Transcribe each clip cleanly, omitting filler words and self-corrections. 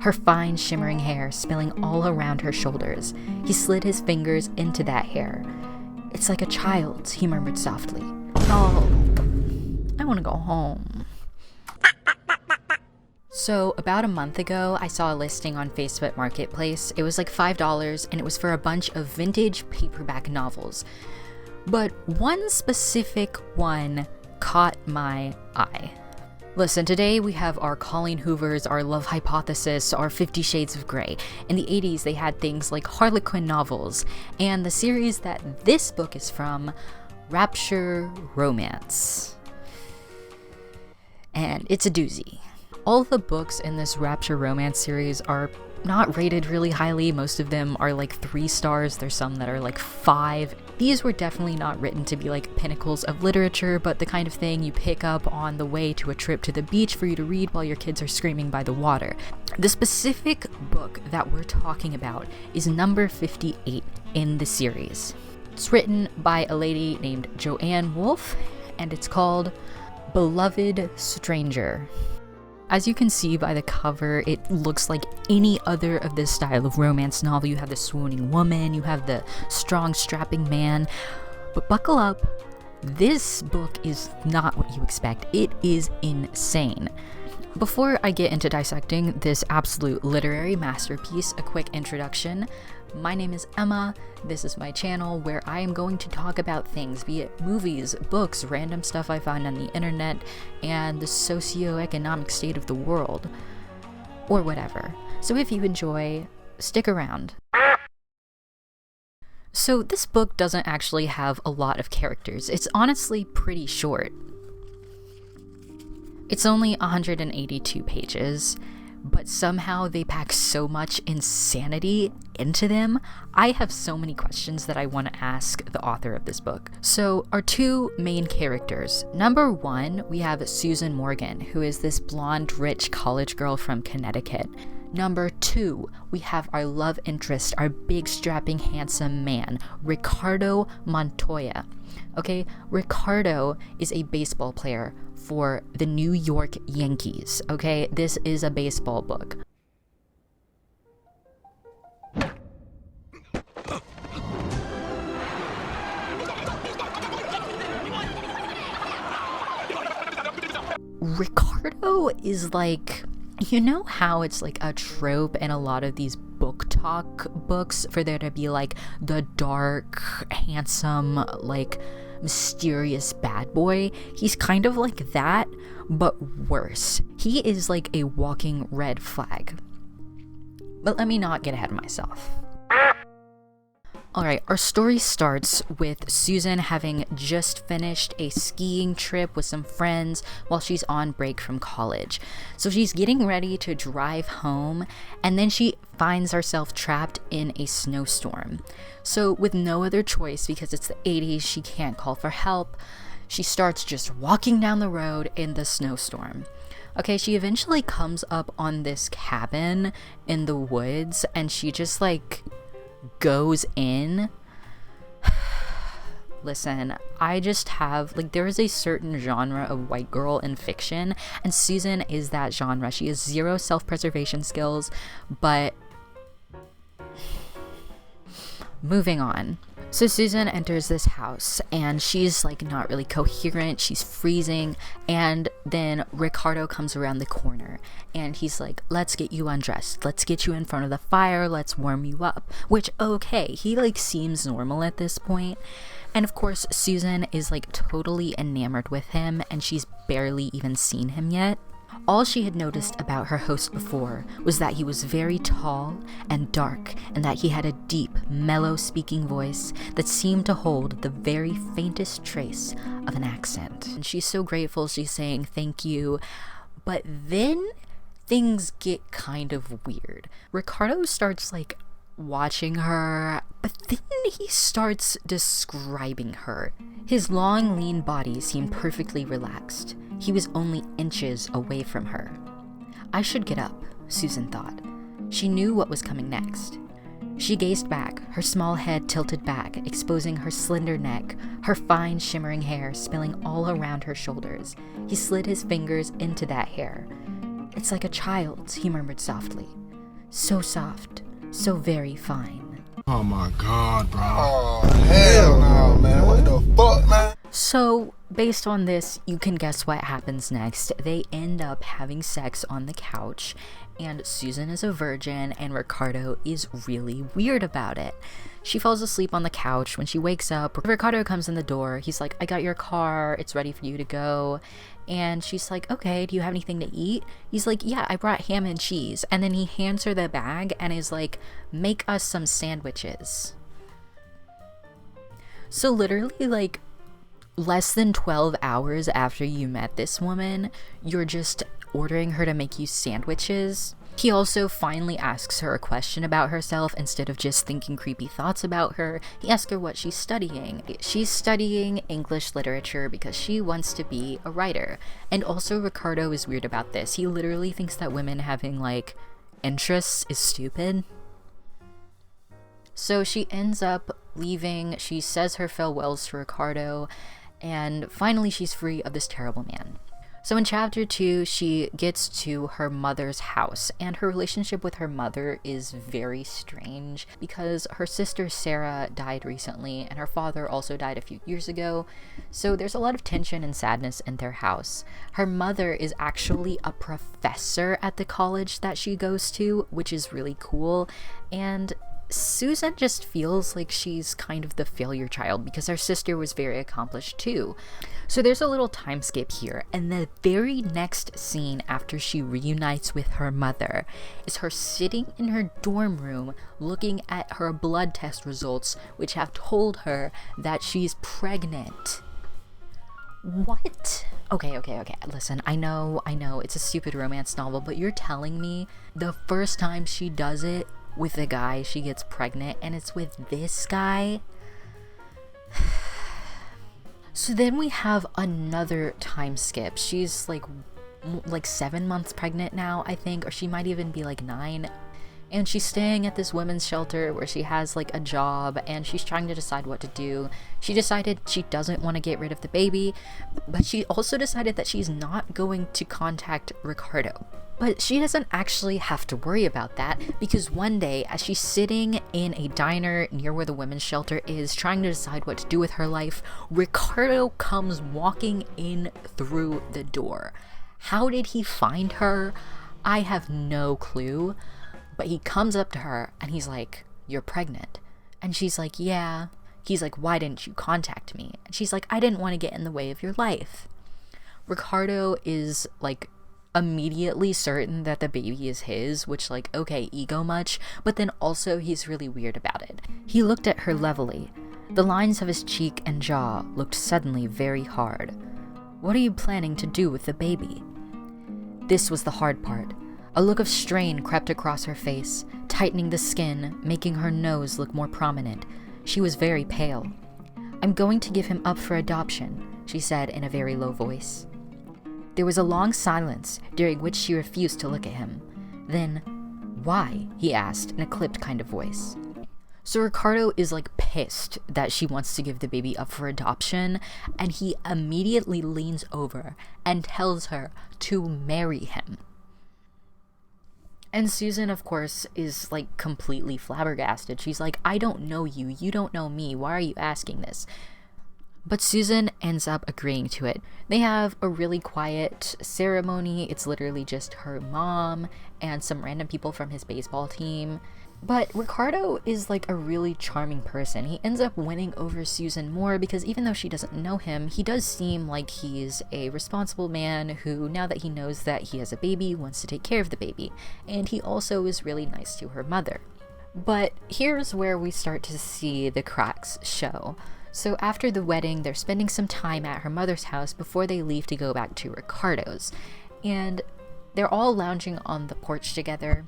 her fine shimmering hair spilling all around her shoulders. He slid his fingers into that hair. "It's like a child's," he murmured softly. "Oh, I want to go home." So about a month ago, I saw a listing on Facebook Marketplace. It was like $5 and it was for a bunch of vintage paperback novels. But one specific one caught my eye. Listen, today we have our Colleen Hoovers, our Love Hypothesis, our 50 Shades of Grey. In the 80s, they had things like Harlequin novels, and the series that this book is from, Rapture Romance. And it's a doozy. All the books in this Rapture Romance series are not rated really highly. Most of them are like 3 stars. There's some that are like 5. These were definitely not written to be like pinnacles of literature, but the kind of thing you pick up on the way to a trip to the beach for you to read while your kids are screaming by the water. The specific book that we're talking about is number 58 in the series. It's written by a lady named Joanne Wolfe, and it's called Beloved Stranger. As you can see by the cover, it looks like any other of this style of romance novel. You have the swooning woman, you have the strong, strapping man. But buckle up, this book is not what you expect. It is insane. Before I get into dissecting this absolute literary masterpiece, a quick introduction. My name is Emma. This is my channel where I am going to talk about things, be it movies, books, random stuff I found on the internet, and the socioeconomic state of the world, or whatever. So if you enjoy, stick around. So this book doesn't actually have a lot of characters. It's honestly pretty short. It's only 182 pages. But somehow they pack so much insanity into them. I have so many questions that I want to ask the author of this book. So our 2 main characters. Number 1, we have Susan Morgan, who is this blonde, rich college girl from Connecticut. Number 2, we have our love interest, our big, strapping, handsome man, Ricardo Montoya. Okay, Ricardo is a baseball player for the New York Yankees. Okay, this is a baseball book. Ricardo is like, you know how it's like a trope in a lot of these book talk books for there to be like the dark, handsome, like mysterious bad boy? He's kind of like that, but worse. He is like a walking red flag. But let me not get ahead of myself. Alright, our story starts with Susan having just finished a skiing trip with some friends while she's on break from college. So she's getting ready to drive home, and then she finds herself trapped in a snowstorm. So with no other choice, because it's the 80s, she can't call for help, she starts just walking down the road in the snowstorm. Okay, she eventually comes up on this cabin in the woods, and she just like goes in. Listen, I just have, like, there is a certain genre of white girl in fiction, and Susan is that genre. She has 0 self-preservation skills, but moving on. So Susan enters this house, and she's like not really coherent, she's freezing, and then Ricardo comes around the corner, and he's like, let's get you undressed, let's get you in front of the fire, let's warm you up, which, okay, he like seems normal at this point. And of course, Susan is like totally enamored with him, and she's barely even seen him yet. All she had noticed about her host before was that he was very tall and dark, and that he had a deep, mellow speaking voice that seemed to hold the very faintest trace of an accent. And she's so grateful, she's saying thank you, but then things get kind of weird. Ricardo starts like watching her, but then he starts describing her. His long, lean body seemed perfectly relaxed. He was only inches away from her. I should get up, Susan thought. She knew what was coming next. She gazed back, her small head tilted back, exposing her slender neck, her fine, shimmering hair spilling all around her shoulders. He slid his fingers into that hair. "It's like a child's," he murmured softly. So soft, so very fine. Oh my god, bro. Oh, hell no, man. What the fuck, man? So, based on this, you can guess what happens next. They end up having sex on the couch, and Susan is a virgin, and Ricardo is really weird about it. She falls asleep on the couch. When she wakes up, Ricardo comes in the door. He's like, I got your car. It's ready for you to go. And she's like, okay, do you have anything to eat? He's like, yeah, I brought ham and cheese. And then he hands her the bag and is like, make us some sandwiches. So literally, like, less than 12 hours after you met this woman, you're just ordering her to make you sandwiches. He also finally asks her a question about herself instead of just thinking creepy thoughts about her. He asks her what she's studying. She's studying English literature because she wants to be a writer. And also Ricardo is weird about this. He literally thinks that women having like interests is stupid. So she ends up leaving. She says her farewells to Ricardo, and finally she's free of this terrible man. So in chapter 2, she gets to her mother's house, and her relationship with her mother is very strange because her sister Sarah died recently, and her father also died a few years ago. So there's a lot of tension and sadness in their house. Her mother is actually a professor at the college that she goes to, which is really cool, and Susan just feels like she's kind of the failure child because her sister was very accomplished too. So there's a little time skip here, and the very next scene after she reunites with her mother is her sitting in her dorm room looking at her blood test results, which have told her that she's pregnant. What? Okay. Listen, I know, it's a stupid romance novel, but you're telling me the first time she does it with a guy, she gets pregnant, and it's with this guy? So then we have another time skip. She's like 7 months pregnant now, I think, or she might even be like 9. And she's staying at this women's shelter where she has like a job, and she's trying to decide what to do. She decided she doesn't want to get rid of the baby, but she also decided that she's not going to contact Ricardo. But she doesn't actually have to worry about that, because one day, as she's sitting in a diner near where the women's shelter is, trying to decide what to do with her life, Ricardo comes walking in through the door. How did he find her? I have no clue. But he comes up to her and he's like, you're pregnant. And she's like, yeah. He's like, why didn't you contact me? And she's like, I didn't want to get in the way of your life. Ricardo is like immediately certain that the baby is his, which like, okay, ego much, but then also he's really weird about it. He looked at her levelly. The lines of his cheek and jaw looked suddenly very hard. What are you planning to do with the baby? This was the hard part. A look of strain crept across her face, tightening the skin, making her nose look more prominent. She was very pale. I'm going to give him up for adoption, she said in a very low voice. There was a long silence, during which she refused to look at him. Then, why? He asked in a clipped kind of voice. So Ricardo is like pissed that she wants to give the baby up for adoption, and he immediately leans over and tells her to marry him. And Susan, of course, is like completely flabbergasted. She's like, I don't know you. You don't know me. Why are you asking this? But Susan ends up agreeing to it. They have a really quiet ceremony. It's literally just her mom and some random people from his baseball team. But Ricardo is like a really charming person. He ends up winning over Susan more because even though she doesn't know him, he does seem like he's a responsible man who, now that he knows that he has a baby, wants to take care of the baby. And he also is really nice to her mother. But here's where we start to see the cracks show. So after the wedding, they're spending some time at her mother's house before they leave to go back to Ricardo's. And they're all lounging on the porch together.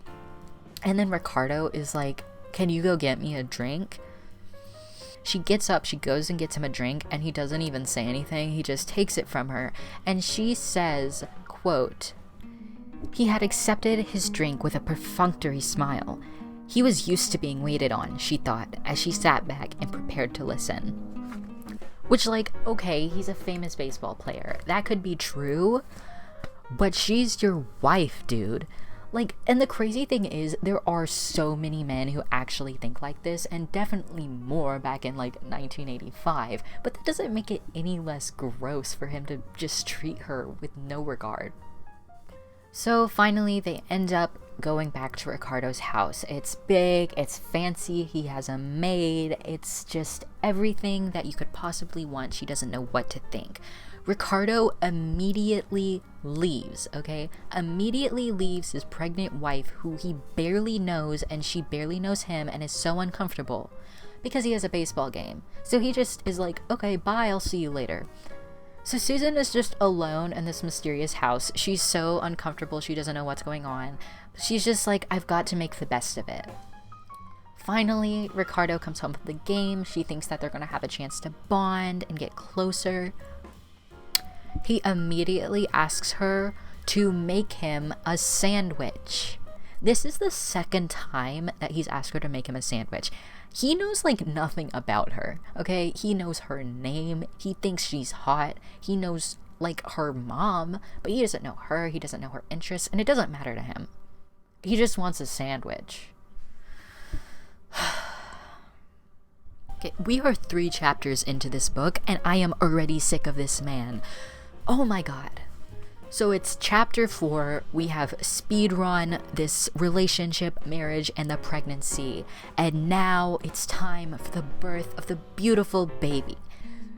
And then Ricardo is like, can you go get me a drink? She gets up, she goes and gets him a drink, and he doesn't even say anything. He just takes it from her. And she says, quote, he had accepted his drink with a perfunctory smile. He was used to being waited on, she thought, as she sat back and prepared to listen. Which, like, okay, he's a famous baseball player. That could be true, but she's your wife, dude. Like, and the crazy thing is, there are so many men who actually think like this, and definitely more back in like 1985, but that doesn't make it any less gross for him to just treat her with no regard. So finally, they end up going back to Ricardo's house. It's big, it's fancy, he has a maid, it's just everything that you could possibly want. She doesn't know what to think. Ricardo immediately leaves, okay? Immediately leaves his pregnant wife, who he barely knows, and she barely knows him, and is so uncomfortable because he has a baseball game. So he just is like, okay, bye, I'll see you later. So Susan is just alone in this mysterious house. She's so uncomfortable, she doesn't know what's going on. She's just like, I've got to make the best of it. Finally, Ricardo comes home from the game. She thinks that they're gonna have a chance to bond and get closer. He immediately asks her to make him a sandwich. This is the second time that he's asked her to make him a sandwich. He knows like nothing about her, okay? He knows her name. He thinks she's hot. He knows like her mom, but he doesn't know her. He doesn't know her interests, and it doesn't matter to him. He just wants a sandwich. Okay, we are 3 chapters into this book, and I am already sick of this man. Oh my god. So it's chapter 4. We have speedrun this relationship, marriage, and the pregnancy. And now it's time for the birth of the beautiful baby.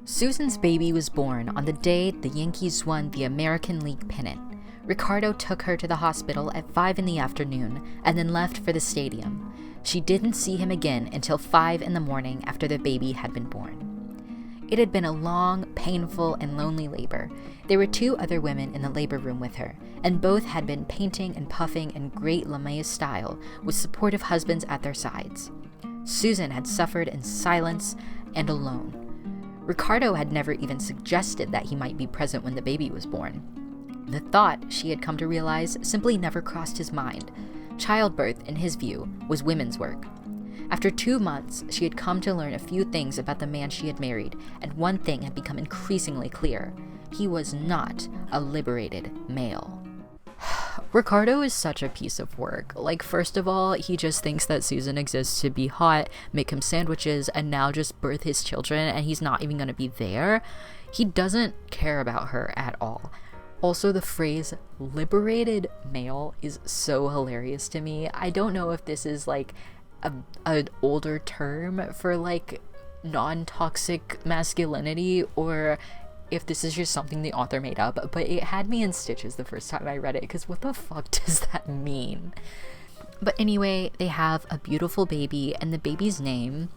Susan's baby was born on the day the Yankees won the American League pennant. Ricardo took her to the hospital at 5 in the afternoon and then left for the stadium. She didn't see him again until 5 in the morning after the baby had been born. It had been a long, painful, and lonely labor. There were 2 other women in the labor room with her, and both had been painting and puffing in great LeMay style, with supportive husbands at their sides. Susan had suffered in silence and alone. Ricardo had never even suggested that he might be present when the baby was born. The thought, she had come to realize, simply never crossed his mind. Childbirth, in his view, was women's work. After 2 months, she had come to learn a few things about the man she had married, and one thing had become increasingly clear. He was not a liberated male. Ricardo is such a piece of work. Like, first of all, he just thinks that Susan exists to be hot, make him sandwiches, and now just birth his children, and he's not even gonna be there. He doesn't care about her at all. Also, the phrase liberated male is so hilarious to me. I don't know if this is like an older term for like non-toxic masculinity, or if this is just something the author made up, but it had me in stitches the first time I read it, because what the fuck does that mean? But anyway, they have a beautiful baby, and the baby's name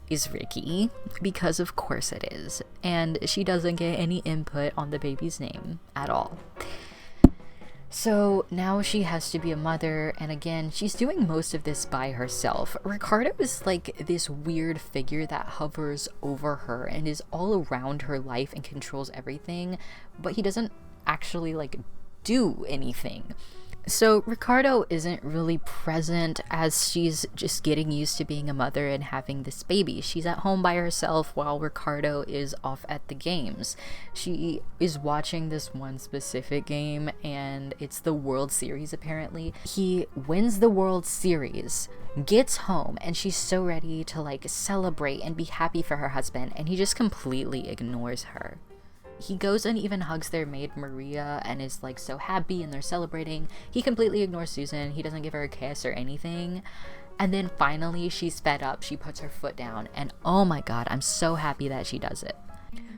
is Ricky, because of course it is, and she doesn't get any input on the baby's name at all. So now she has to be a mother, and again, she's doing most of this by herself. Ricardo is like this weird figure that hovers over her and is all around her life and controls everything, but he doesn't actually like do anything. So Ricardo isn't really present as she's just getting used to being a mother and having this baby. She's at home by herself while Ricardo is off at the games. She is watching this one specific game, and it's the World Series apparently. He wins the World Series, gets home, and she's so ready to like celebrate and be happy for her husband, and he just completely ignores her. He goes and even hugs their maid Maria and is like so happy, and they're celebrating. He completely ignores Susan. He doesn't give her a kiss or anything. And then finally she's fed up. She puts her foot down, and oh my god, I'm so happy that she does it.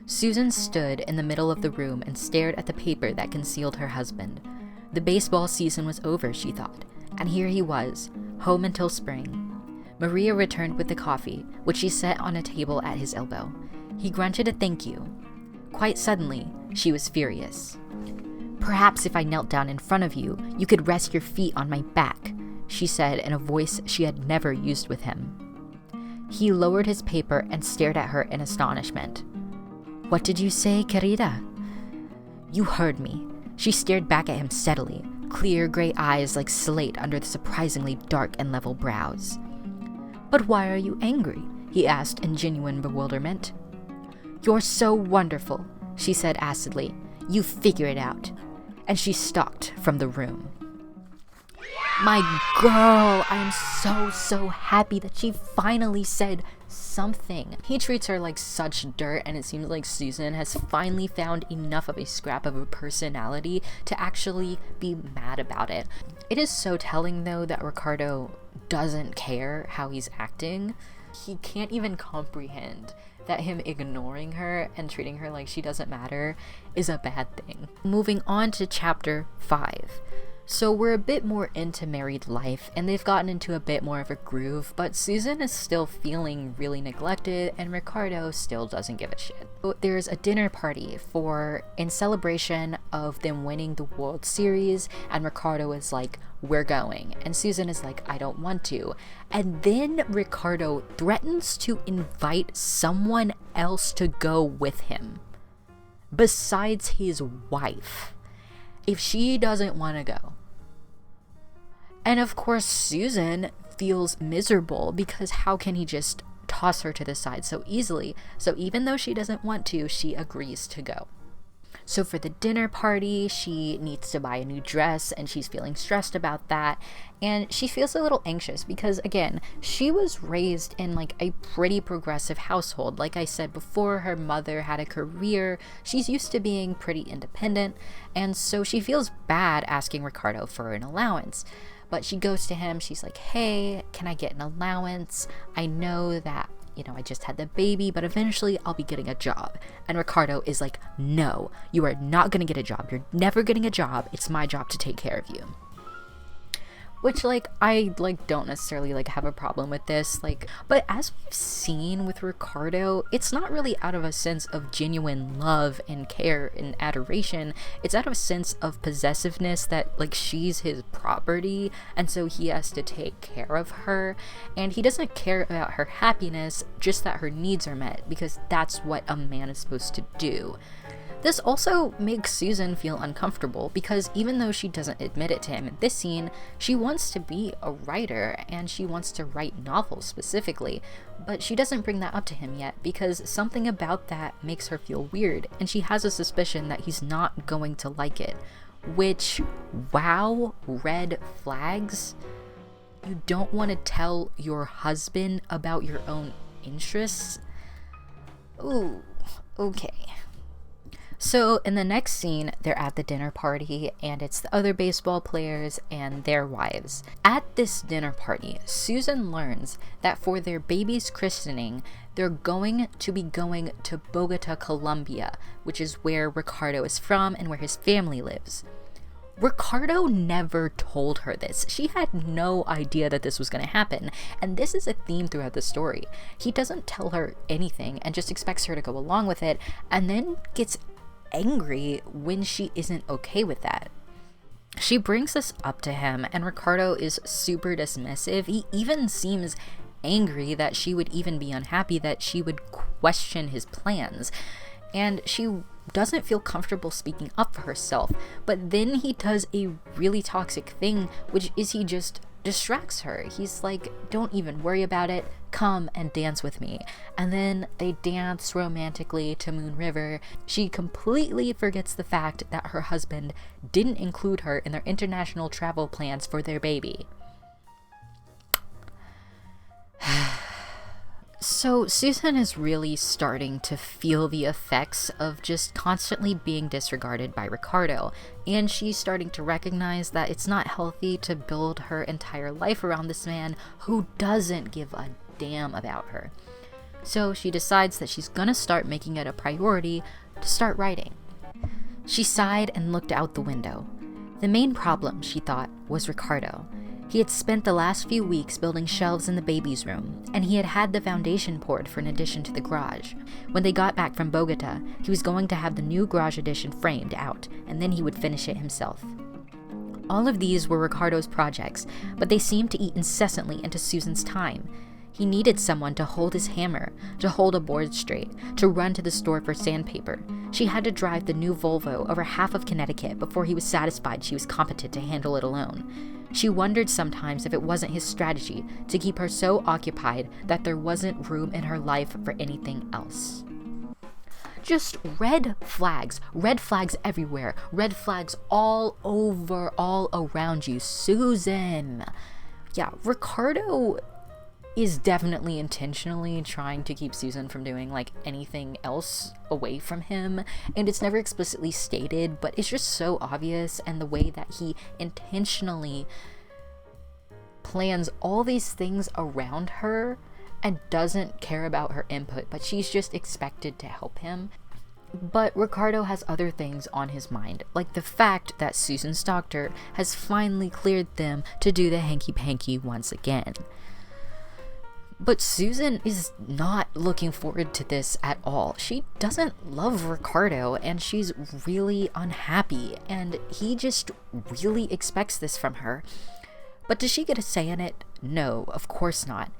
Susan stood in the middle of the room and stared at the paper that concealed her husband. The baseball season was over, she thought, and here he was, home until spring. Maria returned with the coffee, which she set on a table at his elbow. He grunted a thank you. Quite suddenly, she was furious. "Perhaps if I knelt down in front of you, you could rest your feet on my back," she said in a voice she had never used with him. He lowered his paper and stared at her in astonishment. "What did you say, querida?" "You heard me." She stared back at him steadily, clear gray eyes like slate under the surprisingly dark and level brows. "But why are you angry?" he asked in genuine bewilderment. "You're so wonderful," she said acidly. "You figure it out." And she stalked from the room. My girl, I am so happy that she finally said something. He treats her like such dirt, and it seems like Susan has finally found enough of a scrap of a personality to actually be mad about it. It is so telling though that Ricardo doesn't care how he's acting. He can't even comprehend that him ignoring her and treating her like she doesn't matter is a bad thing. Moving on to chapter 5. So we're a bit more into married life, and they've gotten into a bit more of a groove, but Susan is still feeling really neglected, and Ricardo still doesn't give a shit. So there's a dinner party in celebration of them winning the World Series, and Ricardo is like, we're going, and Susan is like, I don't want to. And then Ricardo threatens to invite someone else to go with him besides his wife if she doesn't want to go. And of course, Susan feels miserable because how can he just toss her to the side so easily? So even though she doesn't want to, she agrees to go. So for the dinner party, she needs to buy a new dress, and she's feeling stressed about that. And she feels a little anxious because, again, she was raised in like a pretty progressive household. Like I said before, her mother had a career. She's used to being pretty independent. And so she feels bad asking Ricardo for an allowance. But she goes to him. She's like, hey, can I get an allowance? I know that, I just had the baby, but eventually I'll be getting a job. And Ricardo is like, no, you are not going to get a job. You're never getting a job. It's my job to take care of you. Which, I, don't necessarily, have a problem with this, but as we've seen with Ricardo, it's not really out of a sense of genuine love and care and adoration. It's out of a sense of possessiveness that, she's his property, and so he has to take care of her, and he doesn't care about her happiness, just that her needs are met, because that's what a man is supposed to do. This also makes Susan feel uncomfortable because even though she doesn't admit it to him in this scene, she wants to be a writer and she wants to write novels specifically, but she doesn't bring that up to him yet because something about that makes her feel weird, and she has a suspicion that he's not going to like it, which, wow, red flags. You don't want to tell your husband about your own interests? Ooh, okay. So in the next scene, they're at the dinner party, and it's the other baseball players and their wives. At this dinner party, Susan learns that for their baby's christening, they're going to be going to Bogota, Colombia, which is where Ricardo is from and where his family lives. Ricardo never told her this. She had no idea that this was going to happen, and this is a theme throughout the story. He doesn't tell her anything and just expects her to go along with it, and then gets angry when she isn't okay with that. She brings this up to him, and Ricardo is super dismissive. He even seems angry that she would even be unhappy that she would question his plans, and she doesn't feel comfortable speaking up for herself. But then he does a really toxic thing, which is he just distracts her. He's like, don't even worry about it, come and dance with me. And then they dance romantically to Moon River. She completely forgets the fact that her husband didn't include her in their international travel plans for their baby. So Susan is really starting to feel the effects of just constantly being disregarded by Ricardo, and she's starting to recognize that it's not healthy to build her entire life around this man who doesn't give a damn about her. So she decides that she's gonna start making it a priority to start writing. She sighed and looked out the window. The main problem, she thought, was Ricardo. He had spent the last few weeks building shelves in the baby's room, and he had had the foundation poured for an addition to the garage. When they got back from Bogota, he was going to have the new garage addition framed out, and then he would finish it himself. All of these were Ricardo's projects, but they seemed to eat incessantly into Susan's time. He needed someone to hold his hammer, to hold a board straight, to run to the store for sandpaper. She had to drive the new Volvo over half of Connecticut before he was satisfied she was competent to handle it alone. She wondered sometimes if it wasn't his strategy to keep her so occupied that there wasn't room in her life for anything else. Just red flags everywhere, red flags all over, all around you. Susan. Yeah, Ricardo is definitely intentionally trying to keep Susan from doing like anything else away from him, and it's never explicitly stated, but it's just so obvious, and the way that he intentionally plans all these things around her and doesn't care about her input, but she's just expected to help him. But Ricardo has other things on his mind, like the fact that Susan's doctor has finally cleared them to do the hanky-panky once again. But Susan is not looking forward to this at all. She doesn't love Ricardo, and she's really unhappy, and he just really expects this from her. But does she get a say in it? No, of course not.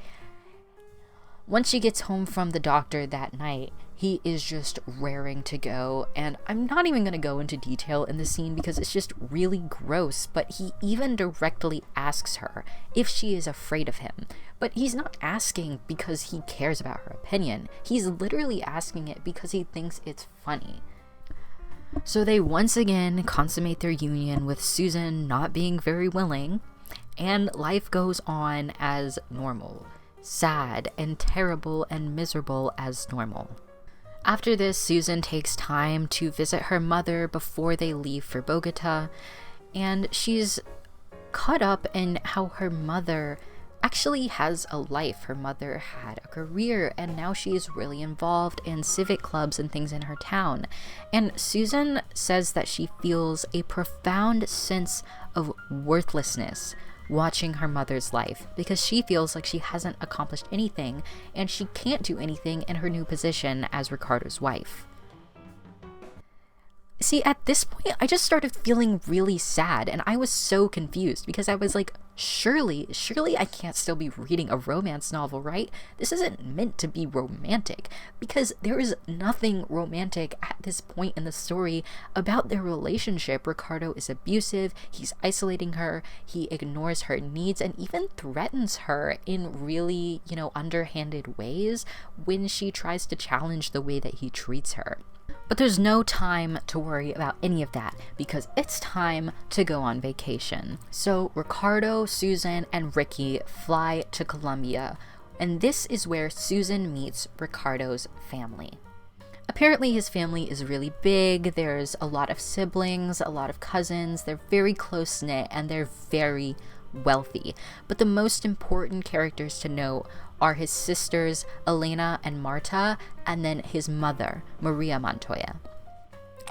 Once she gets home from the doctor that night, he is just raring to go, and I'm not even going to go into detail in the scene because it's just really gross, but he even directly asks her if she is afraid of him. But he's not asking because he cares about her opinion. He's literally asking it because he thinks it's funny. So they once again consummate their union with Susan not being very willing, and life goes on as normal. Sad and terrible and miserable as normal. After this, Susan takes time to visit her mother before they leave for Bogota, and she's caught up in how her mother actually has a life. Her mother had a career, and now she is really involved in civic clubs and things in her town. And Susan says that she feels a profound sense of worthlessness watching her mother's life, because she feels like she hasn't accomplished anything and she can't do anything in her new position as Ricardo's wife. See, at this point, I just started feeling really sad, and I was so confused because I was like, surely I can't still be reading a romance novel, right? This isn't meant to be romantic, because there is nothing romantic at this point in the story about their relationship. Ricardo is abusive, he's isolating her, he ignores her needs, and even threatens her in really, underhanded ways when she tries to challenge the way that he treats her. But there's no time to worry about any of that, because it's time to go on vacation. So Ricardo, Susan, and Ricky fly to Colombia, and this is where Susan meets Ricardo's family. Apparently his family is really big. There's a lot of siblings, a lot of cousins. They're very close-knit, and they're very wealthy. But the most important characters to know are his sisters Elena and Marta, and then his mother, Maria Montoya.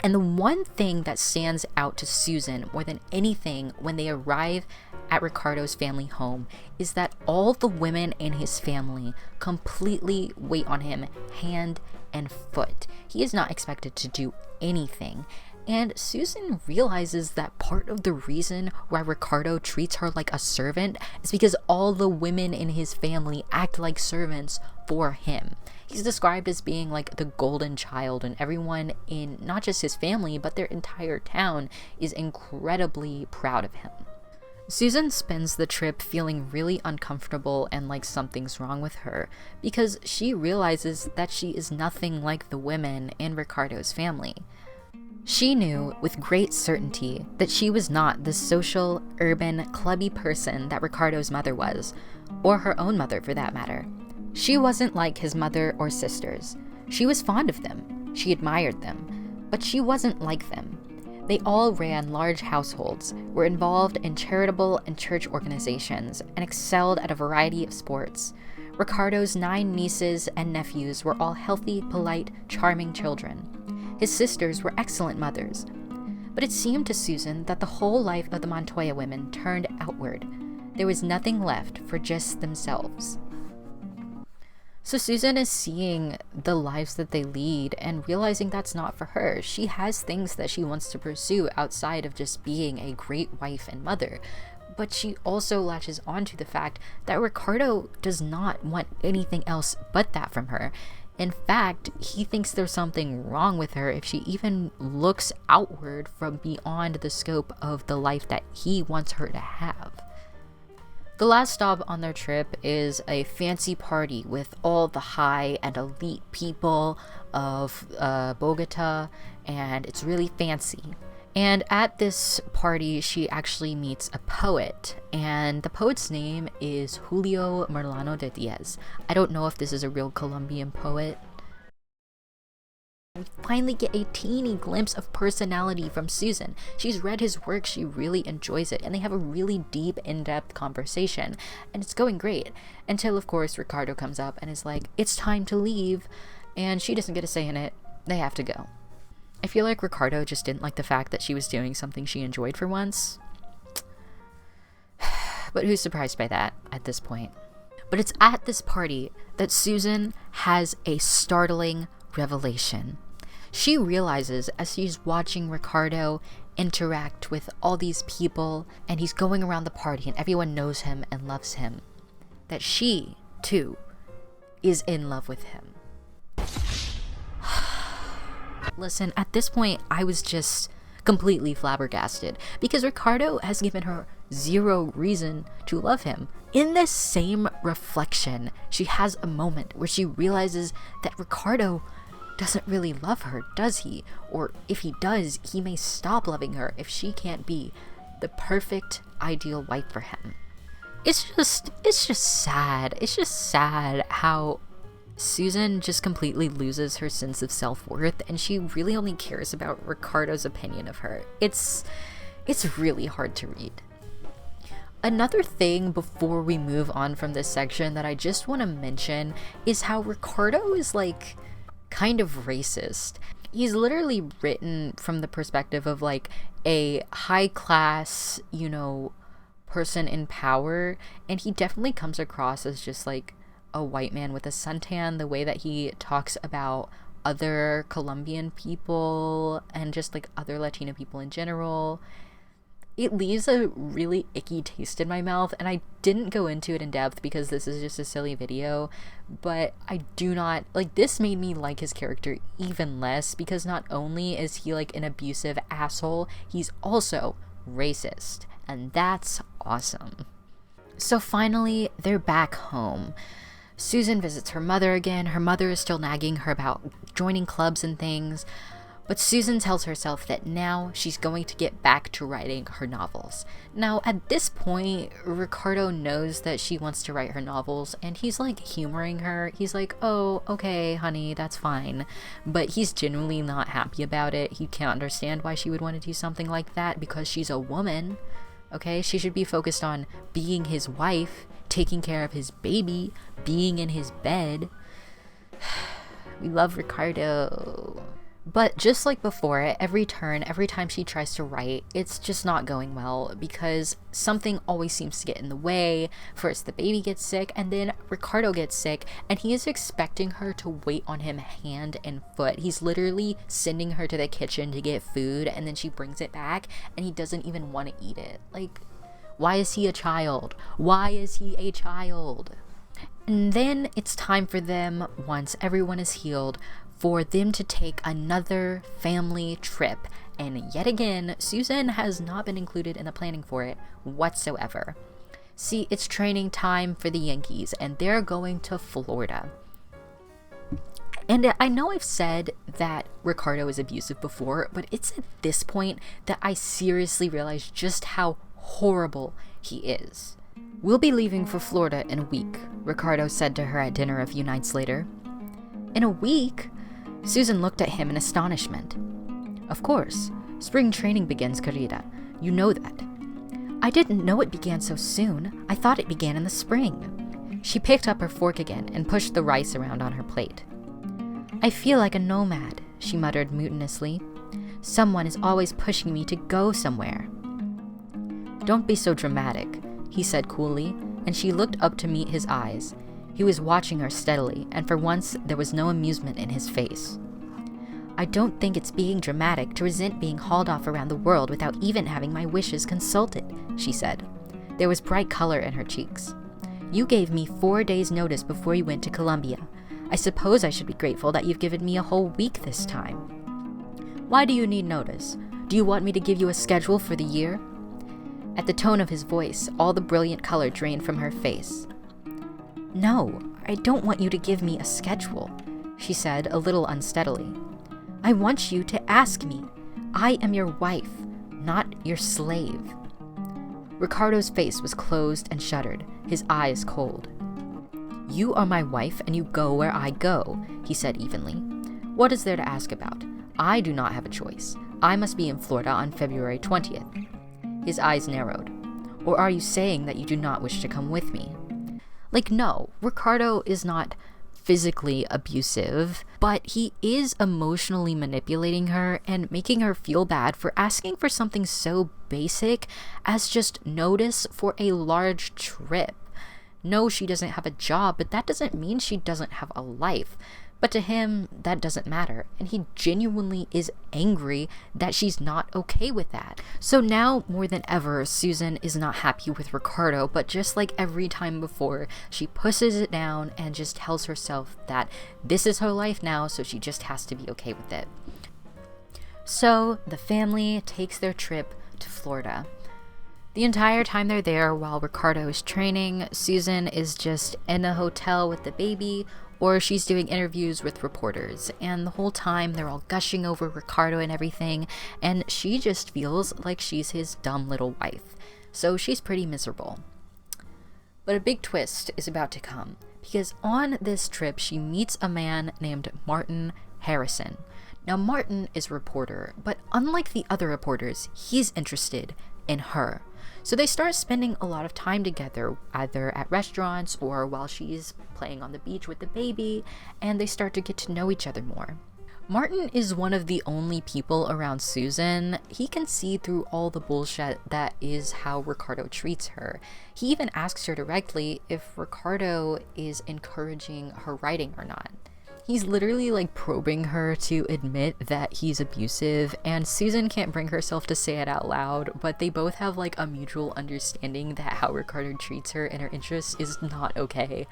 And the one thing that stands out to Susan more than anything when they arrive at Ricardo's family home is that all the women in his family completely wait on him hand and foot. He is not expected to do anything. And Susan realizes that part of the reason why Ricardo treats her like a servant is because all the women in his family act like servants for him. He's described as being like the golden child, and everyone in not just his family, but their entire town is incredibly proud of him. Susan spends the trip feeling really uncomfortable and like something's wrong with her, because she realizes that she is nothing like the women in Ricardo's family. She knew with great certainty that she was not the social, urban, clubby person that Ricardo's mother was, or her own mother for that matter. She wasn't like his mother or sisters. She was fond of them, she admired them, but she wasn't like them. They all ran large households, were involved in charitable and church organizations, and excelled at a variety of sports. Ricardo's 9 nieces and nephews were all healthy, polite, charming children. His sisters were excellent mothers. But it seemed to Susan that the whole life of the Montoya women turned outward. There was nothing left for just themselves. So Susan is seeing the lives that they lead and realizing that's not for her. She has things that she wants to pursue outside of just being a great wife and mother. But she also latches onto the fact that Ricardo does not want anything else but that from her. In fact, he thinks there's something wrong with her if she even looks outward from beyond the scope of the life that he wants her to have. The last stop on their trip is a fancy party with all the high and elite people of Bogota, and it's really fancy. And at this party, she actually meets a poet, and the poet's name is Julio Merlano de Diez. I don't know if this is a real Colombian poet. We finally get a teeny glimpse of personality from Susan. She's read his work, she really enjoys it, and they have a really deep, in-depth conversation, and it's going great. Until, of course, Ricardo comes up and is like, it's time to leave, and she doesn't get a say in it. They have to go. I feel like Ricardo just didn't like the fact that she was doing something she enjoyed for once. But who's surprised by that at this point? But it's at this party that Susan has a startling revelation. She realizes as she's watching Ricardo interact with all these people and he's going around the party and everyone knows him and loves him, that she, too, is in love with him. Listen, at this point, I was just completely flabbergasted because Ricardo has given her zero reason to love him. In this same reflection, she has a moment where she realizes that Ricardo doesn't really love her, does he? Or if he does, he may stop loving her if she can't be the perfect ideal wife for him. It's just sad. It's just sad how Susan just completely loses her sense of self-worth and she really only cares about Ricardo's opinion of her. It's really hard to read. Another thing before we move on from this section that I just want to mention is how Ricardo is like kind of racist. He's literally written from the perspective of like a high class, person in power, and he definitely comes across as just like a white man with a suntan. The way that he talks about other Colombian people and just like other Latino people in general, it leaves a really icky taste in my mouth, and I didn't go into it in depth because this is just a silly video, but I do not like this. Made me like his character even less because not only is he like an abusive asshole, he's also racist, and that's awesome. So finally, they're back home. Susan visits her mother again. Her mother is still nagging her about joining clubs and things, but Susan tells herself that now she's going to get back to writing her novels. Now, at this point, Ricardo knows that she wants to write her novels, and he's like humoring her. He's like, oh, okay, honey, that's fine. But he's genuinely not happy about it. He can't understand why she would want to do something like that because she's a woman. Okay, she should be focused on being his wife, taking care of his baby, being in his bed. We love Ricardo. But just like before, every time she tries to write, it's just not going well because something always seems to get in the way. First, the baby gets sick, and then Ricardo gets sick, and he is expecting her to wait on him hand and foot. He's literally sending her to the kitchen to get food, and then she brings it back, and he doesn't even want to eat it. Like, why is he a child? Why is he a child? And then it's time for them, once everyone is healed, for them to take another family trip. And yet again, Susan has not been included in the planning for it whatsoever. See, it's training time for the Yankees, and they're going to Florida. And I know I've said that Ricardo is abusive before, but it's at this point that I seriously realize just how horrible he is. We'll be leaving for Florida in a week, Ricardo said to her at dinner a few nights later. In a week? Susan looked at him in astonishment. Of course. Spring training begins, querida. You know that. I didn't know it began so soon. I thought it began in the spring. She picked up her fork again and pushed the rice around on her plate. I feel like a nomad, she muttered mutinously. Someone is always pushing me to go somewhere. Don't be so dramatic, he said coolly, and she looked up to meet his eyes. He was watching her steadily, and for once there was no amusement in his face. I don't think it's being dramatic to resent being hauled off around the world without even having my wishes consulted, she said. There was bright color in her cheeks. You gave me 4 days' notice before you went to Colombia. I suppose I should be grateful that you've given me a whole week this time. Why do you need notice? Do you want me to give you a schedule for the year? At the tone of his voice, all the brilliant color drained from her face. "No, I don't want you to give me a schedule," she said a little unsteadily. "I want you to ask me. I am your wife, not your slave." Ricardo's face was closed and shuttered, his eyes cold. "You are my wife and you go where I go," he said evenly. "What is there to ask about? I do not have a choice. I must be in Florida on February 20th. His eyes narrowed. "Or are you saying that you do not wish to come with me?" Like, no, Ricardo is not physically abusive, but he is emotionally manipulating her and making her feel bad for asking for something so basic as just notice for a large trip. No, she doesn't have a job, but that doesn't mean she doesn't have a life. But to him, that doesn't matter, and he genuinely is angry that she's not okay with that. So now, more than ever, Susan is not happy with Ricardo, but just like every time before, she pushes it down and just tells herself that this is her life now, so she just has to be okay with it. So, the family takes their trip to Florida. The entire time they're there, while Ricardo is training, Susan is just in a hotel with the baby, or she's doing interviews with reporters, and the whole time they're all gushing over Ricardo and everything, and she just feels like she's his dumb little wife. So she's pretty miserable. But a big twist is about to come, because on this trip she meets a man named Martin Harrison. Now Martin is a reporter, but unlike the other reporters, he's interested in her. So they start spending a lot of time together, either at restaurants or while she's playing on the beach with the baby, and they start to get to know each other more. Martin is one of the only people around Susan. He can see through all the bullshit that is how Ricardo treats her. He even asks her directly if Ricardo is encouraging her writing or not. He's literally like probing her to admit that he's abusive, and Susan can't bring herself to say it out loud, but they both have like a mutual understanding that how Ricardo treats her and her interests is not okay.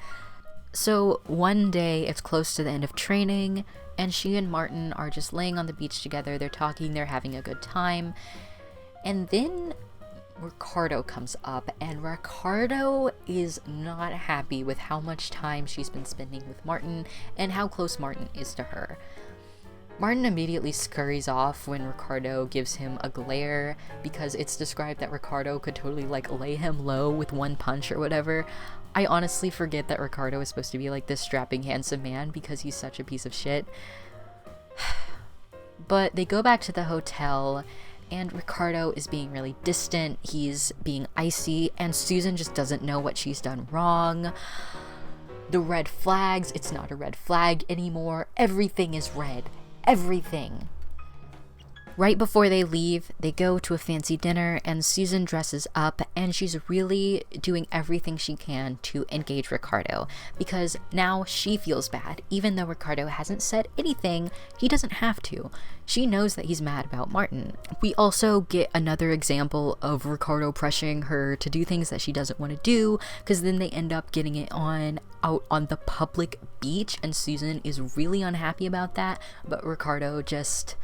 So one day, it's close to the end of training, and she and Martin are just laying on the beach together. They're talking, they're having a good time, and then Ricardo comes up, and Ricardo is not happy with how much time she's been spending with Martin and how close Martin is to her. Martin immediately scurries off when Ricardo gives him a glare, because it's described that Ricardo could totally like lay him low with one punch or whatever. I honestly forget that Ricardo is supposed to be like this strapping handsome man because he's such a piece of shit. But they go back to the hotel, and Ricardo is being really distant, he's being icy, and Susan just doesn't know what she's done wrong. The red flags, it's not a red flag anymore. Everything is red. Everything. Right before they leave, they go to a fancy dinner, and Susan dresses up, and she's really doing everything she can to engage Ricardo, because now she feels bad. Even though Ricardo hasn't said anything, he doesn't have to. She knows that he's mad about Martin. We also get another example of Ricardo pressuring her to do things that she doesn't want to do, because then they end up getting it out on the public beach, and Susan is really unhappy about that, but Ricardo just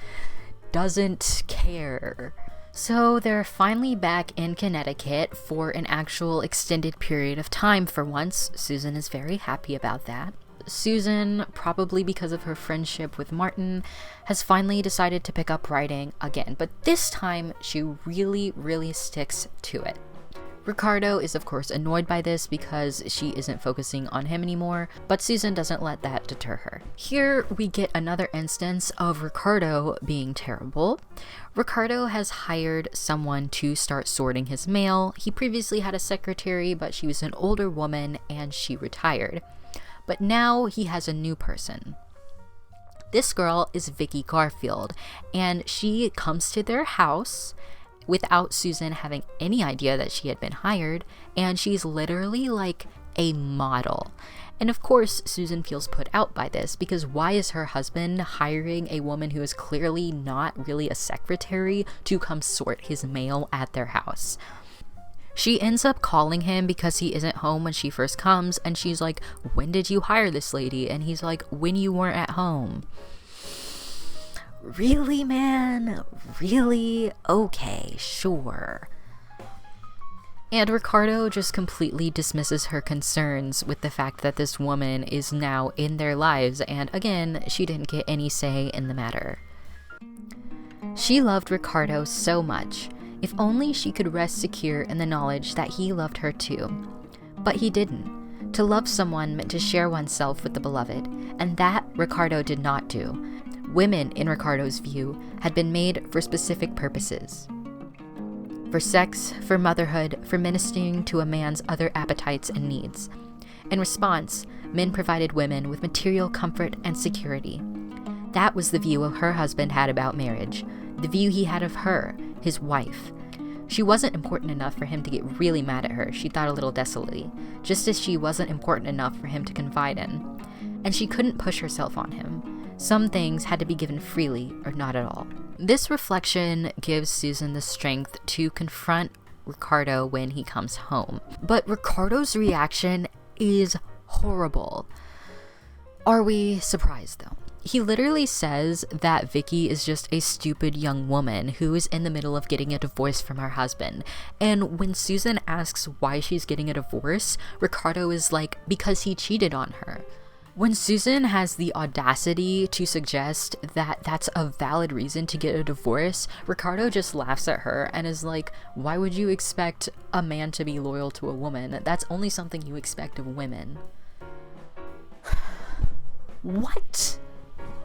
doesn't care. So they're finally back in Connecticut for an actual extended period of time for once. Susan is very happy about that. Susan, probably because of her friendship with Martin, has finally decided to pick up writing again, but this time she really sticks to it. Ricardo is of course annoyed by this because she isn't focusing on him anymore, but Susan doesn't let that deter her. Here we get another instance of Ricardo being terrible. Ricardo has hired someone to start sorting his mail. He previously had a secretary, but she was an older woman and she retired. But now he has a new person. This girl is Vicky Garfield, and she comes to their house without Susan having any idea that she had been hired, and she's literally like a model. And of course, Susan feels put out by this, because why is her husband hiring a woman who is clearly not really a secretary to come sort his mail at their house? She ends up calling him because he isn't home when she first comes, and she's like, "When did you hire this lady?" And he's like, "When you weren't at home." Really, man? Really? Okay, sure. And Ricardo just completely dismisses her concerns with the fact that this woman is now in their lives, and again, she didn't get any say in the matter. She loved Ricardo so much. If only she could rest secure in the knowledge that he loved her too. But he didn't. To love someone meant to share oneself with the beloved, and that Ricardo did not do. Women, in Ricardo's view, had been made for specific purposes. For sex, for motherhood, for ministering to a man's other appetites and needs. In response, men provided women with material comfort and security. That was the view her husband had about marriage, the view he had of her, his wife. She wasn't important enough for him to get really mad at her, she thought a little desolately, just as she wasn't important enough for him to confide in. And she couldn't push herself on him. Some things had to be given freely or not at all. This reflection gives Susan the strength to confront Ricardo when he comes home. But Ricardo's reaction is horrible. Are we surprised though? He literally says that Vicky is just a stupid young woman who is in the middle of getting a divorce from her husband. And when Susan asks why she's getting a divorce, Ricardo is like, because he cheated on her. When Susan has the audacity to suggest that that's a valid reason to get a divorce, Ricardo just laughs at her and is like, why would you expect a man to be loyal to a woman? That's only something you expect of women. What?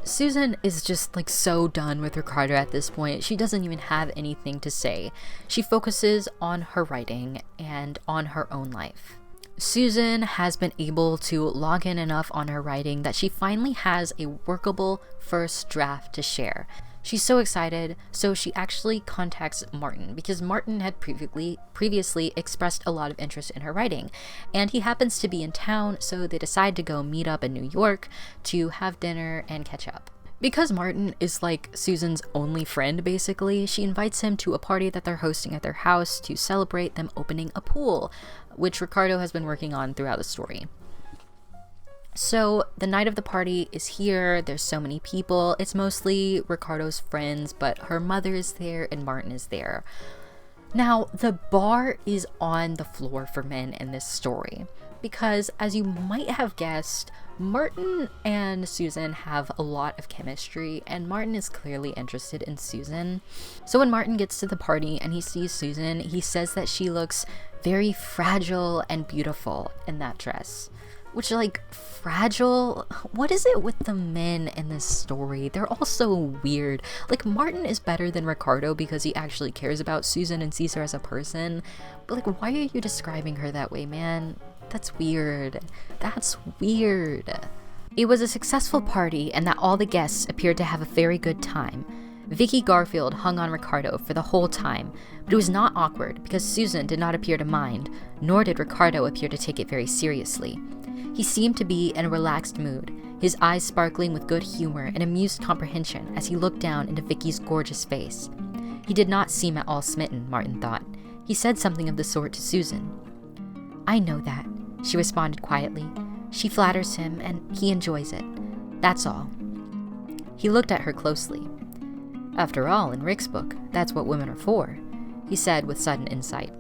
Susan is just like so done with Ricardo at this point. She doesn't even have anything to say. She focuses on her writing and on her own life. Susan has been able to log in enough on her writing that she finally has a workable first draft to share. She's so excited, so she actually contacts Martin because Martin had previously expressed a lot of interest in her writing, and he happens to be in town, so they decide to go meet up in New York to have dinner and catch up. Because Martin is like Susan's only friend, basically, she invites him to a party that they're hosting at their house to celebrate them opening a pool, which Ricardo has been working on throughout the story. So the night of the party is here. There's so many people. It's mostly Ricardo's friends, but her mother is there and Martin is there. Now, the bar is on the floor for men in this story because, as you might have guessed, Martin and Susan have a lot of chemistry, and Martin is clearly interested in Susan. So when Martin gets to the party and he sees Susan, he says that she looks very fragile and beautiful in that dress. Which, like, fragile? What is it with the men in this story? They're all so weird. Like, Martin is better than Ricardo because he actually cares about Susan and sees her as a person. But, like, why are you describing her that way, man? That's weird. That's weird. It was a successful party, and that all the guests appeared to have a very good time. Vicky Garfield hung on Ricardo for the whole time, but it was not awkward because Susan did not appear to mind, nor did Ricardo appear to take it very seriously. He seemed to be in a relaxed mood, his eyes sparkling with good humor and amused comprehension as he looked down into Vicky's gorgeous face. He did not seem at all smitten, Martin thought. He said something of the sort to Susan. "I know that," she responded quietly. "She flatters him, and he enjoys it. That's all." He looked at her closely. "After all, in Rick's book, that's what women are for," he said with sudden insight.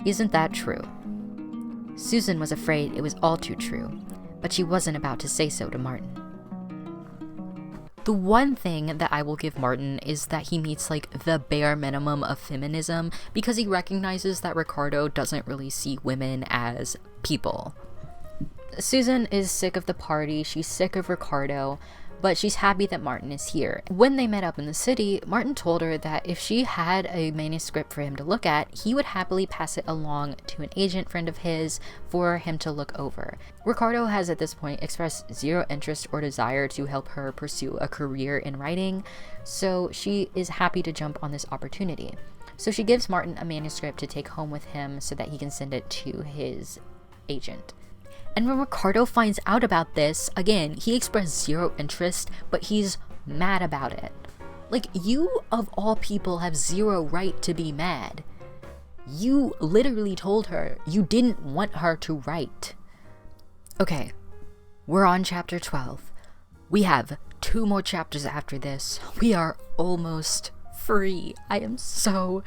"Isn't that true?" Susan was afraid it was all too true, but she wasn't about to say so to Martin. The one thing that I will give Martin is that he meets like the bare minimum of feminism because he recognizes that Ricardo doesn't really see women as people. Susan is sick of the party, she's sick of Ricardo, but she's happy that Martin is here. When they met up in the city, Martin told her that if she had a manuscript for him to look at, he would happily pass it along to an agent friend of his for him to look over. Ricardo has at this point expressed zero interest or desire to help her pursue a career in writing, so she is happy to jump on this opportunity. So she gives Martin a manuscript to take home with him so that he can send it to his agent. And when Ricardo finds out about this, again, he expressed zero interest, but he's mad about it. Like, you of all people have zero right to be mad. You literally told her you didn't want her to write. Okay, we're on chapter 12. We have 2 more chapters after this. We are almost free. I am so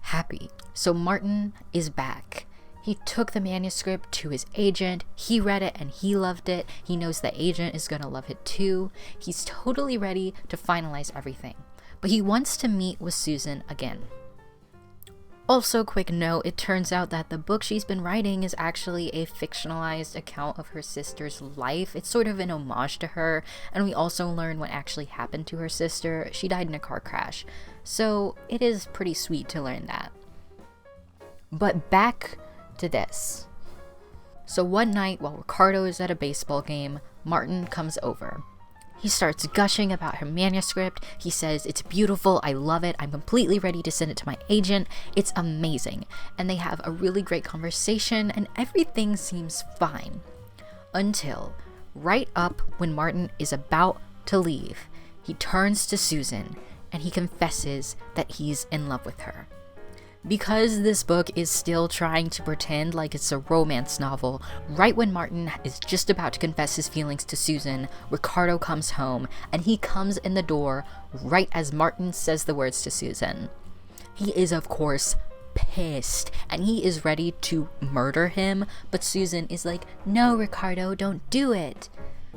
happy. So Martin is back. He took the manuscript to his agent. He read it and he loved it. He knows the agent is gonna love it too. He's totally ready to finalize everything. But he wants to meet with Susan again. Also, quick note, it turns out that the book she's been writing is actually a fictionalized account of her sister's life. It's sort of an homage to her, and we also learn what actually happened to her sister. She died in a car crash. So it is pretty sweet to learn that. But back to this. So one night while Ricardo is at a baseball game, Martin comes over. He starts gushing about her manuscript. He says, "It's beautiful, I love it, I'm completely ready to send it to my agent, it's amazing." And they have a really great conversation and everything seems fine. Until, right up when Martin is about to leave, he turns to Susan and he confesses that he's in love with her. Because this book is still trying to pretend like it's a romance novel, right when Martin is just about to confess his feelings to Susan, Ricardo comes home, and he comes in the door right as Martin says the words to Susan. He is, of course, pissed, and he is ready to murder him, but Susan is like, "No, Ricardo, don't do it."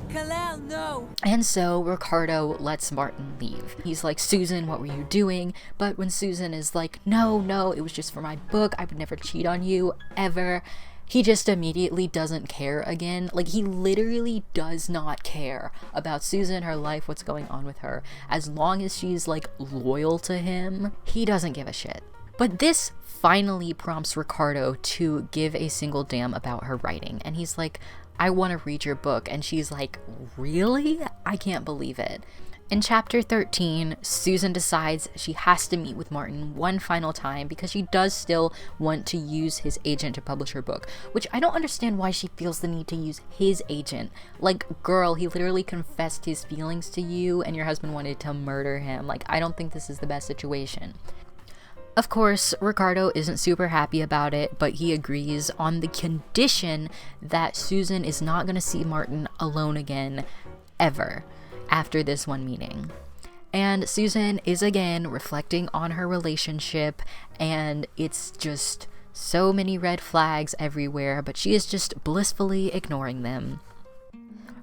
Kalel, no! And so Ricardo lets Martin leave. He's like, "Susan, what were you doing?" But when Susan is like, no, it was just for my book, I would never cheat on you, ever," he just immediately doesn't care again. Like, he literally does not care about Susan, her life, what's going on with her. As long as she's, like, loyal to him, he doesn't give a shit. But this finally prompts Ricardo to give a single damn about her writing. And he's like, "I want to read your book." And she's like, "Really? I can't believe it." In chapter 13, Susan decides she has to meet with Martin one final time because she does still want to use his agent to publish her book, which I don't understand why she feels the need to use his agent. Like, girl, he literally confessed his feelings to you and your husband wanted to murder him. Like, I don't think this is the best situation. Of course, Ricardo isn't super happy about it, but he agrees on the condition that Susan is not going to see Martin alone again, ever, after this one meeting. And Susan is again reflecting on her relationship, and it's just so many red flags everywhere, but she is just blissfully ignoring them.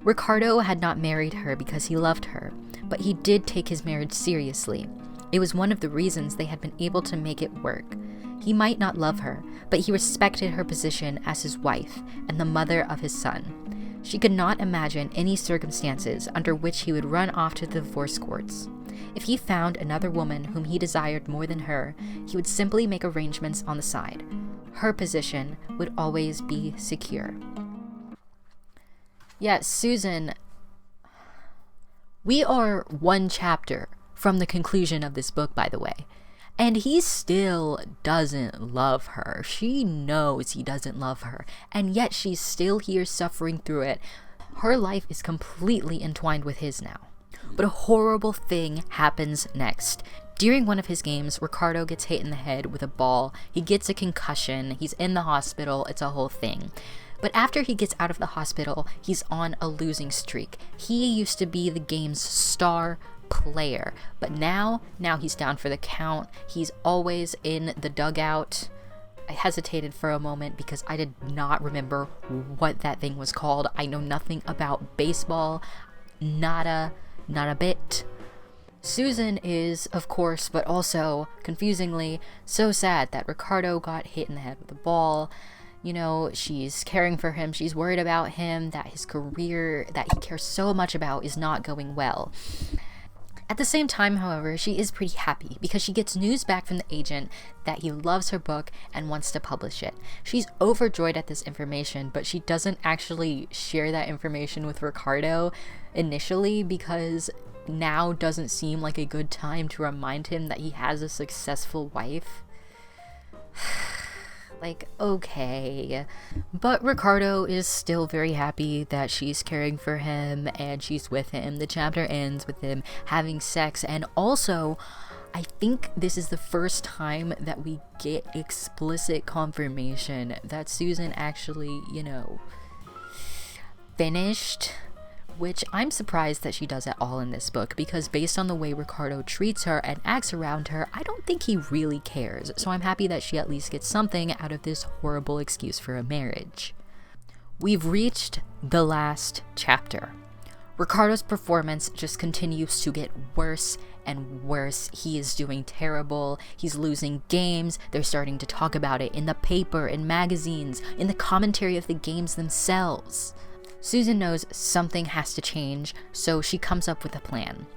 Ricardo had not married her because he loved her, but he did take his marriage seriously. It was one of the reasons they had been able to make it work. He might not love her, but he respected her position as his wife and the mother of his son. She could not imagine any circumstances under which he would run off to the divorce courts. If he found another woman whom he desired more than her, he would simply make arrangements on the side. Her position would always be secure. Yes, Susan, we are one chapter from the conclusion of this book, by the way. And he still doesn't love her. She knows he doesn't love her. And yet she's still here suffering through it. Her life is completely entwined with his now. But a horrible thing happens next. During one of his games, Ricardo gets hit in the head with a ball. He gets a concussion. He's in the hospital. It's a whole thing. But after he gets out of the hospital, he's on a losing streak. He used to be the game's star player, but now he's down for the count. He's always in the dugout. I hesitated for a moment because I did not remember what that thing was called. I know nothing about baseball, not a bit. Susan is, of course, but also, confusingly, so sad that Ricardo got hit in the head with a ball. You know, she's caring for him, she's worried about him, that his career that he cares so much about is not going well. At the same time, however, she is pretty happy because she gets news back from the agent that he loves her book and wants to publish it. She's overjoyed at this information, but she doesn't actually share that information with Ricardo initially because now doesn't seem like a good time to remind him that he has a successful wife. Like, okay. But Ricardo is still very happy that she's caring for him and she's with him. The chapter ends with him having sex, and also I think this is the first time that we get explicit confirmation that Susan actually, finished which I'm surprised that she does at all in this book, because based on the way Ricardo treats her and acts around her, I don't think he really cares, so I'm happy that she at least gets something out of this horrible excuse for a marriage. We've reached the last chapter. Ricardo's performance just continues to get worse and worse. He is doing terrible. He's losing games. They're starting to talk about it in the paper, in magazines, in the commentary of the games themselves. Susan knows something has to change, so she comes up with a plan.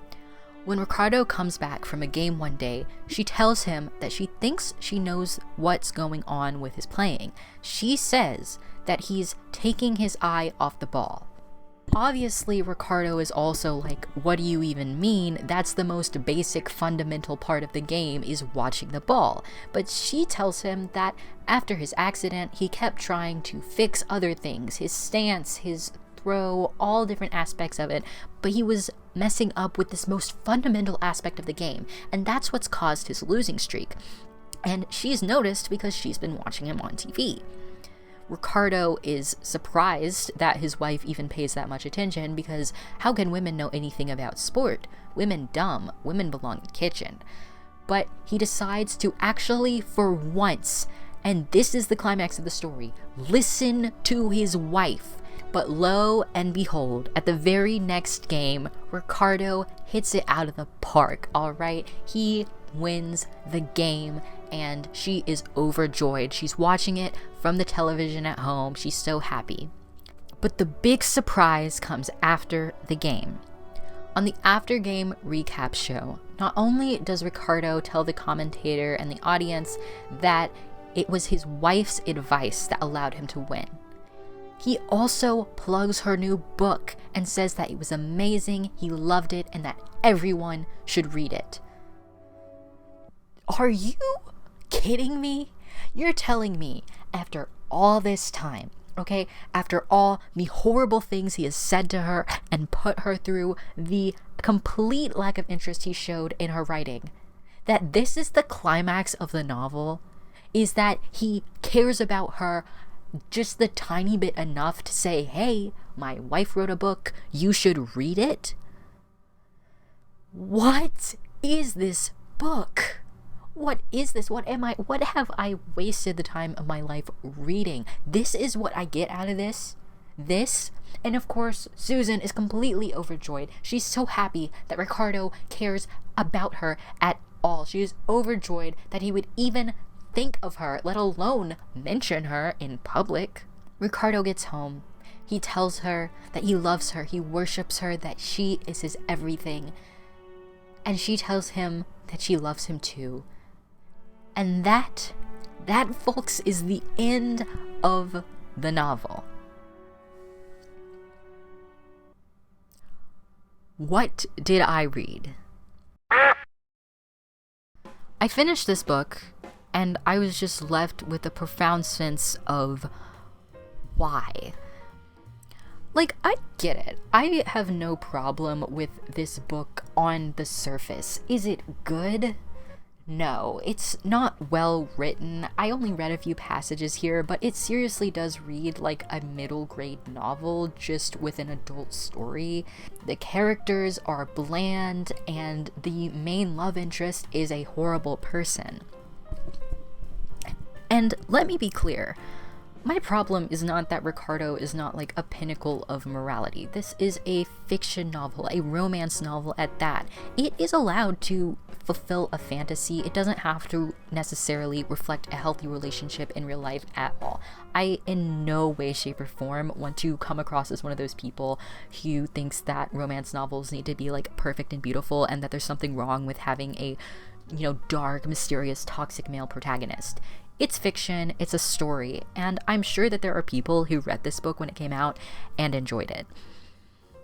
When Ricardo comes back from a game one day, she tells him that she thinks she knows what's going on with his playing. She says that he's taking his eye off the ball. Obviously, Ricardo is also like, what do you even mean? That's the most basic fundamental part of the game, is watching the ball. But she tells him that after his accident, he kept trying to fix other things, his stance, his throw, all different aspects of it, but he was messing up with this most fundamental aspect of the game, and that's what's caused his losing streak. And she's noticed because she's been watching him on TV. Ricardo is surprised that his wife even pays that much attention, because how can women know anything about sport? Women dumb. Women belong in the kitchen. But he decides to actually, for once, and this is the climax of the story, listen to his wife. But lo and behold, at the very next game, Ricardo hits it out of the park, alright? He wins the game, and she is overjoyed. She's watching it from the television at home. She's so happy. But the big surprise comes after the game. On the after-game recap show, not only does Ricardo tell the commentator and the audience that it was his wife's advice that allowed him to win, he also plugs her new book and says that it was amazing, he loved it, and that everyone should read it. Are you kidding me? You're telling me after all this time, okay, after all the horrible things he has said to her and put her through, the complete lack of interest he showed in her writing, that this is the climax of the novel? Is that he cares about her just the tiny bit enough to say, hey, my wife wrote a book, you should read it? What is this book? What is this? What have I wasted the time of my life reading? This is what I get out of this? And of course, Susan is completely overjoyed. She's so happy that Ricardo cares about her at all. She is overjoyed that he would even think of her, let alone mention her in public. Ricardo gets home. He tells her that he loves her, he worships her, that she is his everything. And she tells him that she loves him too. And that, folks, is the end of the novel. What did I read? I finished this book, and I was just left with a profound sense of why. Like, I get it. I have no problem with this book on the surface. Is it good? No, it's not well written. I only read a few passages here, but it seriously does read like a middle grade novel, just with an adult story. The characters are bland, and the main love interest is a horrible person. And let me be clear, my problem is not that Ricardo is not like a pinnacle of morality. This is a fiction novel, a romance novel at that. It is allowed to fulfill a fantasy. It doesn't have to necessarily reflect a healthy relationship in real life at all. I in no way, shape, or form want to come across as one of those people who thinks that romance novels need to be like perfect and beautiful, and that there's something wrong with having a, dark, mysterious, toxic male protagonist. It's fiction, it's a story, and I'm sure that there are people who read this book when it came out and enjoyed it.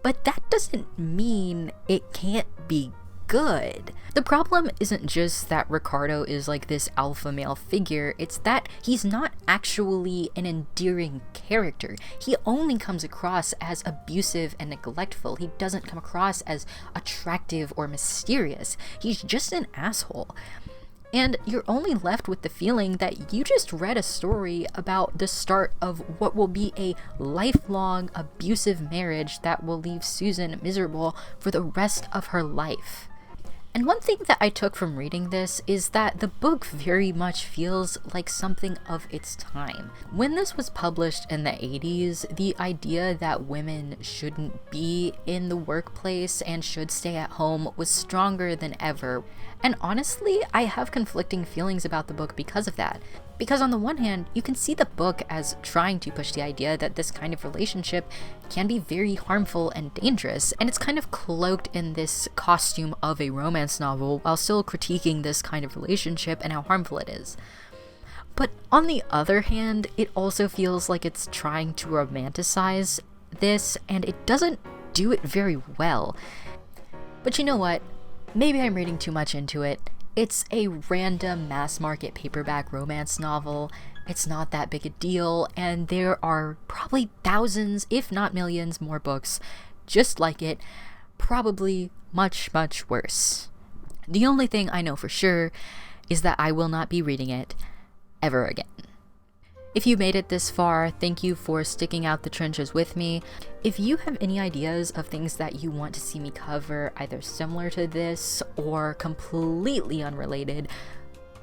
But that doesn't mean it can't be good. The problem isn't just that Ricardo is like this alpha male figure, it's that he's not actually an endearing character. He only comes across as abusive and neglectful. He doesn't come across as attractive or mysterious. He's just an asshole. And you're only left with the feeling that you just read a story about the start of what will be a lifelong abusive marriage that will leave Susan miserable for the rest of her life. And one thing that I took from reading this is that the book very much feels like something of its time. When this was published in the 80s, the idea that women shouldn't be in the workplace and should stay at home was stronger than ever. And honestly, I have conflicting feelings about the book because of that. Because on the one hand, you can see the book as trying to push the idea that this kind of relationship can be very harmful and dangerous, and it's kind of cloaked in this costume of a romance novel while still critiquing this kind of relationship and how harmful it is. But on the other hand, it also feels like it's trying to romanticize this, and it doesn't do it very well. But you know what? Maybe I'm reading too much into it. It's a random mass market paperback romance novel. It's not that big a deal, and there are probably thousands, if not millions, more books just like it, probably much, much worse. The only thing I know for sure is that I will not be reading it ever again. If you made it this far, thank you for sticking out the trenches with me. If you have any ideas of things that you want to see me cover, either similar to this or completely unrelated,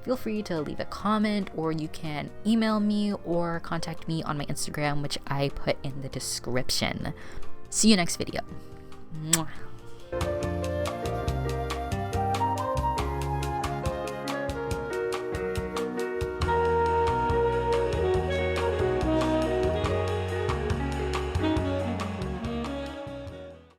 feel free to leave a comment, or you can email me or contact me on my Instagram, which I put in the description. See you next video. Mwah.